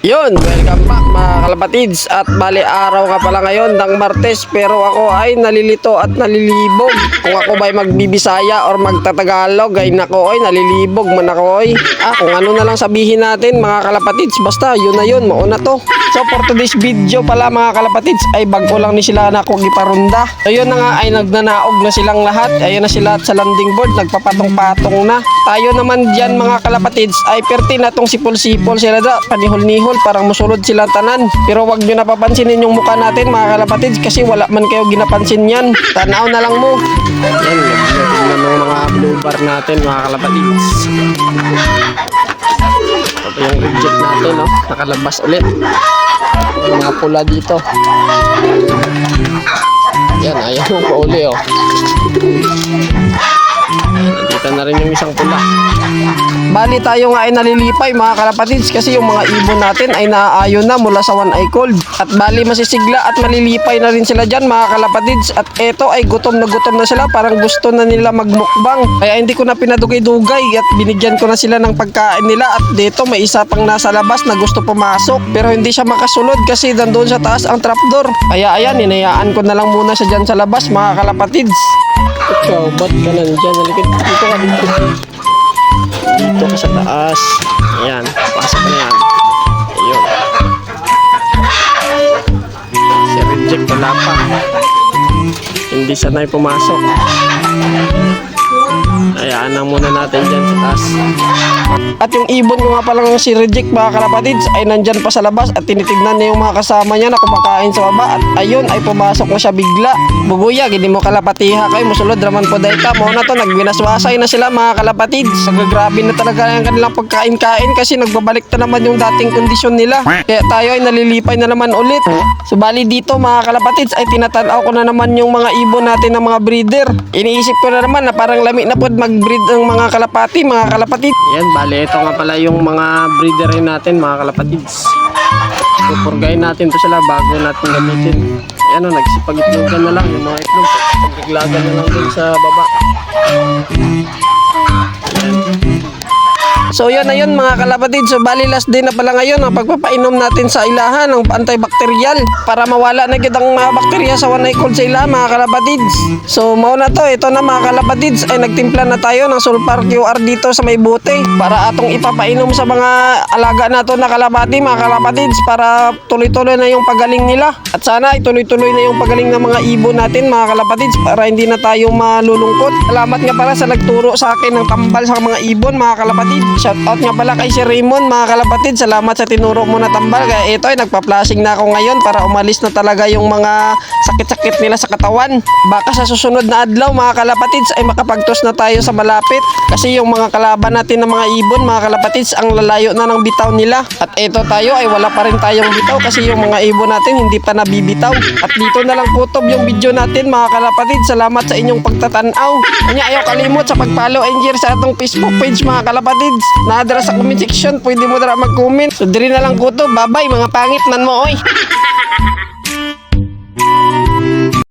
Yun, welcome back mga kalapatids. At bali araw nga pala ngayon ng Martes, pero ako ay nalilito at nalilibog. Kung ako ba'y magbibisaya or magtatagalog ay nako ay nalilibog man ako ay. Kung ano na lang sabihin natin mga kalapatids, basta yun na yun, mauna to. So for today's video pala mga kalapatids ay bago lang ni sila na akong iparunda. So yun na nga ay nagnanaog na silang lahat. Ayun na sila sa landing board, nagpapatong-patong na. Tayo naman dyan mga kalapatids ay perti na tong sipol-sipol sila da, panihol-nihol, parang musulod sila tanan. Pero wag nyo napapansinin yung mukha natin mga kalapatids kasi wala man kayo ginapansin yan. Tanaw na lang mo. Yan, tignan mo mga blue bar natin mga kalapatids. Ito yung reject natin, no? Nakalabas ulit. Yung mga pula dito. Yan, ayaw mo pa uli, oh. Nandito na rin yung isang pula. Bali tayo nga ay nalilipay mga kalapatids kasi yung mga ibon natin ay naaayon na mula sa one eye cold. At bali masisigla at malilipay na rin sila dyan mga kalapatids. At eto ay gutom na sila, parang gusto na nila magmukbang. Kaya hindi ko na pinadugay-dugay at binigyan ko na sila ng pagkain nila. At dito may isa pang nasa labas na gusto pumasok pero hindi siya makasulod kasi nandun sa taas ang trapdoor. Kaya ayan, hinayaan ko na lang muna siya dyan sa labas mga kalapatids. Ikaw, ba't ka nandyan? Nalikit dito ka dito. Dito ka sa taas. Ayan, pasok na yan. Ayun. Si reject wala pa. Hindi sanay pumasok. Hayaan na muna natin dyan sa taas. At yung ibon ko nga palang si Reject mga kalapatids ay nandyan pa sa labas at tinitignan niya yung mga kasama niya na kumakain sa baba. At ayun ay pumasok na siya bigla. Buguya, hindi mo kalapatiha kayo, musulod raman po dahil ka. Muna to, nagwinaswasay na sila mga kalapatids. Nagagrabe na talaga yung kanilang pagkain-kain kasi nagbabalik na naman yung dating kondisyon nila. Kaya tayo ay nalilipay na naman ulit. So bali dito mga kalapatids ay tinatanaw ko na naman yung mga ibon natin ng mga breeder. Iniisip ko na naman na parang lami na po mag-breed ng mga kalapati, mga kalapatids. Yan, bali ito nga pala yung mga breeder natin mga kalapatids. Pupurgayin natin to sila bago natin gamitin. Ayan o, nagsipag-itlogan na lang yung mga itlog. Pagiglagan na lang dun sa baba. Ayan. So yun na yun mga kalapatids. So bali last day na pala ngayon ang pagpapainom natin sa ilahan ng antibacterial para mawala na agad ang mga bakterya sa one eye cold sa ilahan mga kalapatids. So mauna to, ito na mga kalapatids ay nagtimpla na tayo ng sulfur QR dito sa may bote para atong ipapainom sa mga alaga nato na kalapati mga kalapatids para tuloy-tuloy na yung pagaling nila. At sana ay tuloy-tuloy na yung pagaling ng mga ibon natin mga kalapatids para hindi na tayo malulungkot. Salamat nga pala sa nagturo sa akin ng tambal sa mga ibon mga kalapatids. Shoutout nga pala kay si Raymond mga kalapatid. Salamat sa tinuro mo na tambal. Kaya ito ay nagpa-flashing na ako ngayon para umalis na talaga yung mga sakit-sakit nila sa katawan. Baka sa susunod na adlaw mga kalapatids ay makapagtos na tayo sa malapit. Kasi yung mga kalaban natin ng mga ibon mga kalapatids ang lalayo na ng bitaw nila. At ito tayo ay wala pa rin tayong bitaw kasi yung mga ibon natin hindi pa nabibitaw. At dito na lang kutob yung video natin mga kalapatids. Salamat sa inyong pagtatanaw. Kanya ayaw kalimot sa pag-follow and share sa atong Facebook page mga kalapatids. Nadara sa comment section, pwede mo dara mag-comment. So diri na lang ko to. Bye-bye mga pangit nan mo oy.